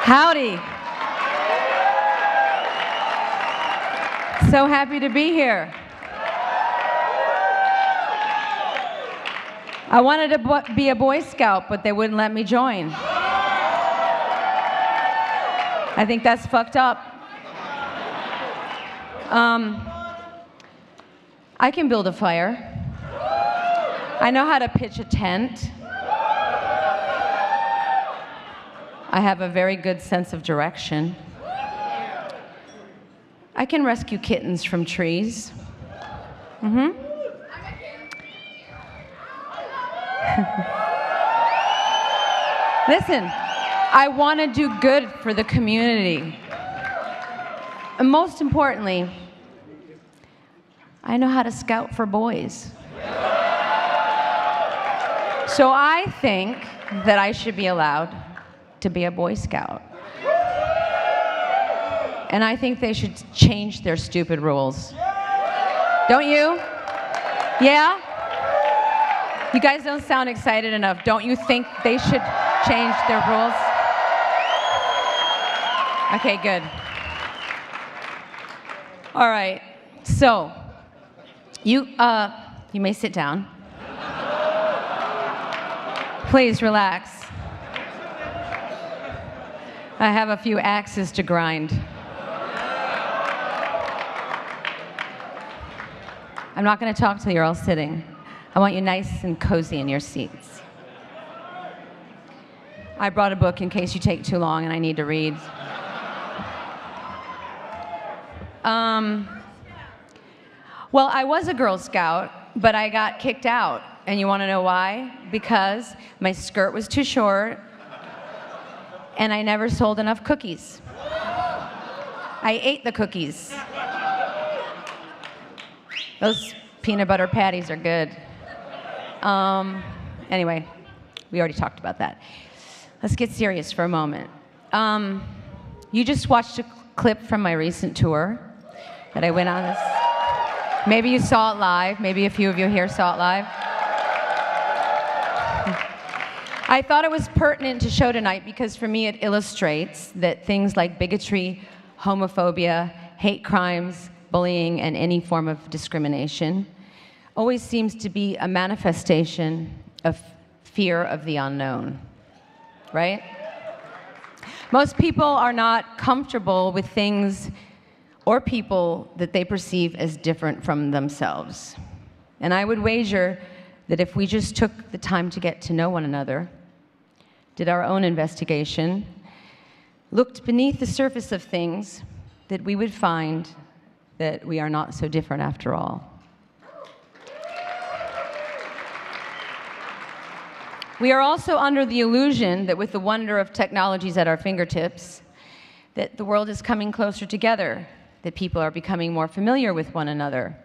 Howdy. So happy to be here. I wanted to be a Boy Scout, but they wouldn't let me join. I think that's fucked up. I can build a fire. I know how to pitch a tent. I have a very good sense of direction. I can rescue kittens from trees. Listen, I want to do good for the community. And most importantly, I know how to scout for boys. So I think that I should be allowed to be a Boy Scout. And I think they should change their stupid rules. Don't you? Yeah? You guys don't sound excited enough. Don't you think they should change their rules? Okay, good. All right, so you may sit down. Please relax. I have a few axes to grind. I'm not going to talk till you're all sitting. I want you nice and cozy in your seats. I brought a book in case you take too long and I need to read. Well, I was a Girl Scout, but I got kicked out. And you want to know why? Because my skirt was too short and I never sold enough cookies. I ate the cookies. Those peanut butter patties are good. Anyway, we already talked about that. Let's get serious for a moment. You just watched a clip from my recent tour that I went on this. Maybe you saw it live. Maybe a few of you here saw it live. I thought it was pertinent to show tonight because for me it illustrates that things like bigotry, homophobia, hate crimes, bullying, and any form of discrimination always seems to be a manifestation of fear of the unknown, right? Most people are not comfortable with things or people that they perceive as different from themselves. And I would wager that if we just took the time to get to know one another, did our own investigation, looked beneath the surface of things, that we would find that we are not so different after all. We are also under the illusion that with the wonder of technologies at our fingertips, that the world is coming closer together, that people are becoming more familiar with one another,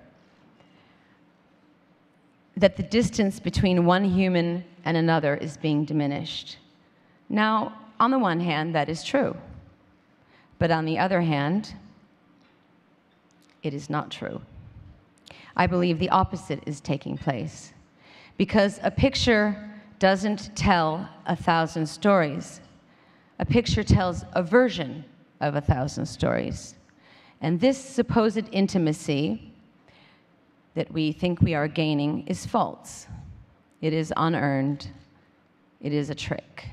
that the distance between one human and another is being diminished. Now, on the one hand, that is true. But on the other hand, it is not true. I believe the opposite is taking place. Because a picture doesn't tell 1,000 stories. A picture tells a version of 1,000 stories. And this supposed intimacy that we think we are gaining is false. It is unearned. It is a trick.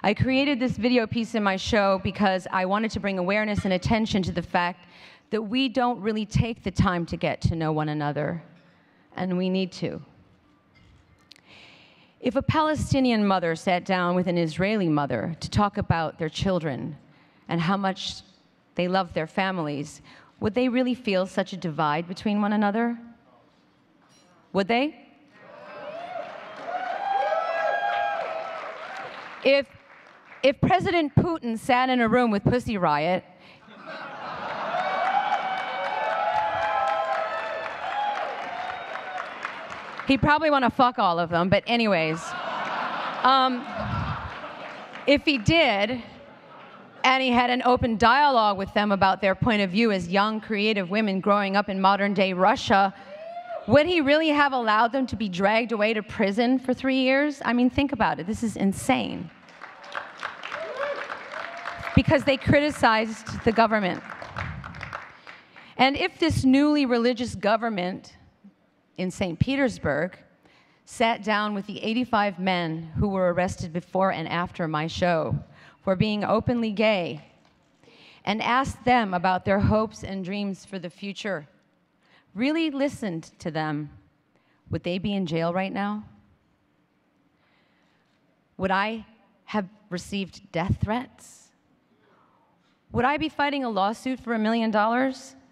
I created this video piece in my show because I wanted to bring awareness and attention to the fact that we don't really take the time to get to know one another, and we need to. If a Palestinian mother sat down with an Israeli mother to talk about their children and how much they love their families, would they really feel such a divide between one another? Would they? If President Putin sat in a room with Pussy Riot, he'd probably want to fuck all of them, but anyways. If he did, and he had an open dialogue with them about their point of view as young, creative women growing up in modern-day Russia, would he really have allowed them to be dragged away to prison for 3 years? I mean, think about it. This is insane. because they criticized the government. And if this newly religious government in St. Petersburg sat down with the 85 men who were arrested before and after my show for being openly gay and asked them about their hopes and dreams for the future, really listened to them, would they be in jail right now? Would I have received death threats? Would I be fighting a lawsuit for $1 million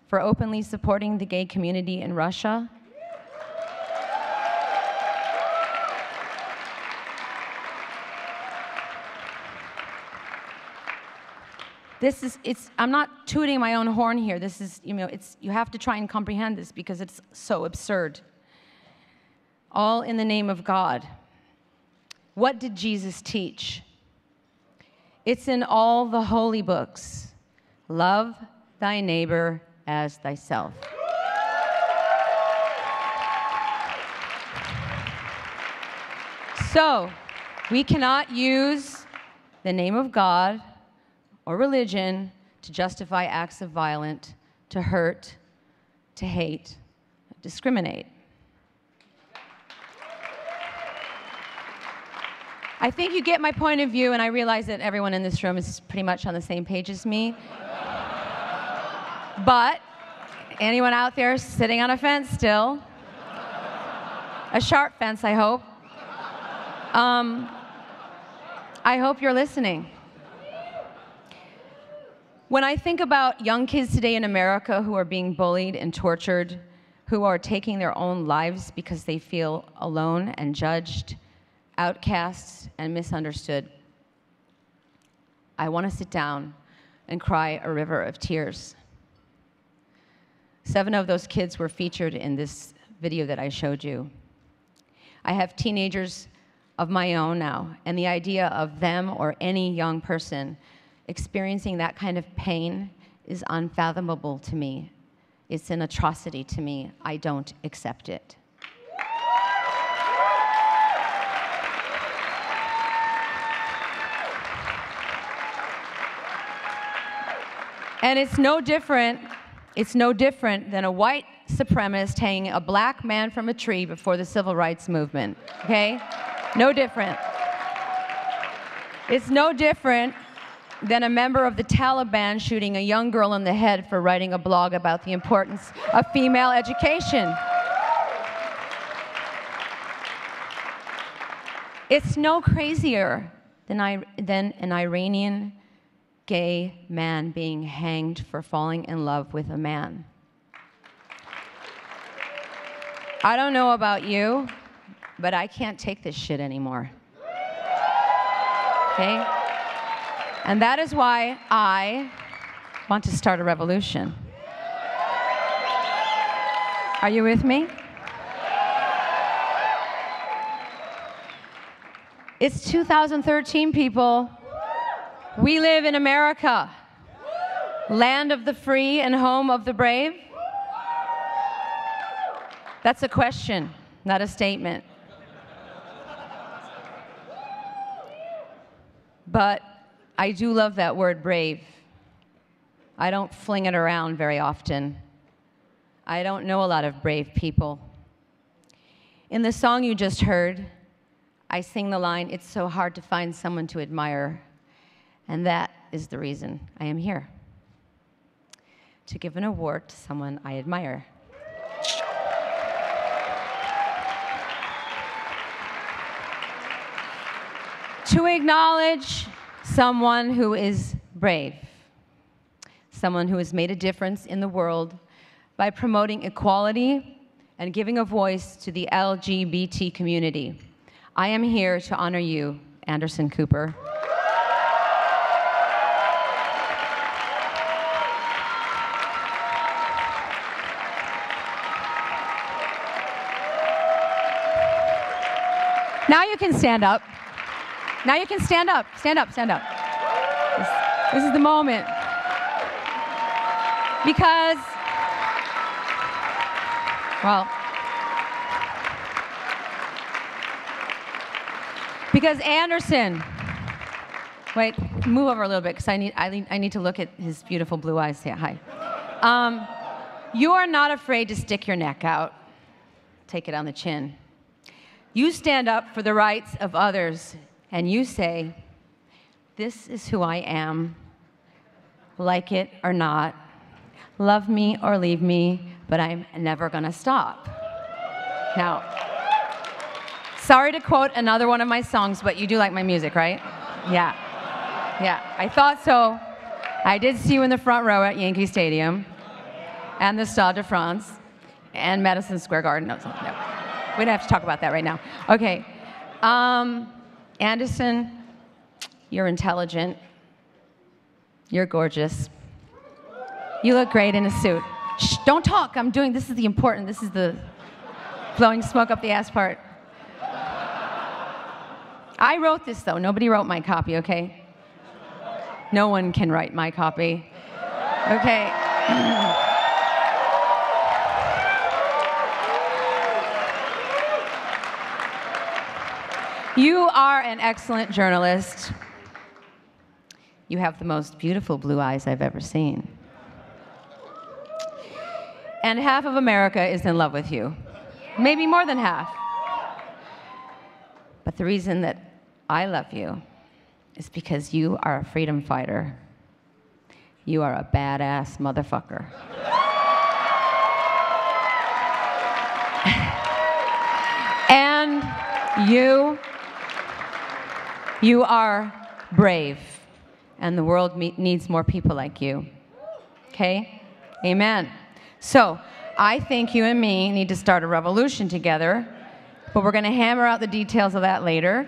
for openly supporting the gay community in Russia? I'm not tooting my own horn here. This is, you have to try and comprehend this because it's so absurd. All in the name of God. What did Jesus teach? It's in all the holy books. Love thy neighbor as thyself. So, we cannot use the name of God or religion to justify acts of violence, to hurt, to hate, discriminate. I think you get my point of view, and I realize that everyone in this room is pretty much on the same page as me. But anyone out there sitting on a fence still? A sharp fence, I hope. I hope you're listening. When I think about young kids today in America who are being bullied and tortured, who are taking their own lives because they feel alone and judged, outcasts and misunderstood, I want to sit down and cry a river of tears. 7 of those kids were featured in this video that I showed you. I have teenagers of my own now, and the idea of them or any young person experiencing that kind of pain is unfathomable to me. It's an atrocity to me. I don't accept it. And it's no different than a white supremacist hanging a black man from a tree before the civil rights movement, okay? No different. It's no different than a member of the Taliban shooting a young girl in the head for writing a blog about the importance of female education. It's no crazier than an Iranian gay man being hanged for falling in love with a man. I don't know about you, but I can't take this shit anymore. Okay? And that is why I want to start a revolution. Are you with me? It's 2013, people. We live in America, land of the free and home of the brave. That's a question, not a statement. But I do love that word, brave. I don't fling it around very often. I don't know a lot of brave people. In the song you just heard, I sing the line, "It's so hard to find someone to admire." And that is the reason I am here, to give an award to someone I admire. To acknowledge someone who is brave, someone who has made a difference in the world by promoting equality and giving a voice to the LGBT community. I am here to honor you, Anderson Cooper. Now you can stand up. Now you can stand up. Stand up, stand up. This is the moment. Because, because Anderson, wait. move over a little bit because I need to look at his beautiful blue eyes. Say hi. You are not afraid to stick your neck out. Take it on the chin. You stand up for the rights of others, and you say, this is who I am, like it or not, love me or leave me, but I'm never gonna stop. Now, sorry to quote another one of my songs, but you do like my music, right? Yeah, I thought so. I did see you in the front row at Yankee Stadium, and the Stade de France, and Madison Square Garden. No, we don't have to talk about that right now. Okay, Anderson, you're intelligent. You're gorgeous. You look great in a suit. Shh, don't talk. This is the blowing smoke up the ass part. I wrote this, though. Nobody wrote my copy, okay? No one can write my copy. Okay. You are an excellent journalist. You have the most beautiful blue eyes I've ever seen. And half of America is in love with you. Maybe more than half. But the reason that I love you is because you are a freedom fighter. You are a badass motherfucker. And you are brave. And the world needs more people like you. Okay? Amen. So, I think you and me need to start a revolution together, but we're going to hammer out the details of that later.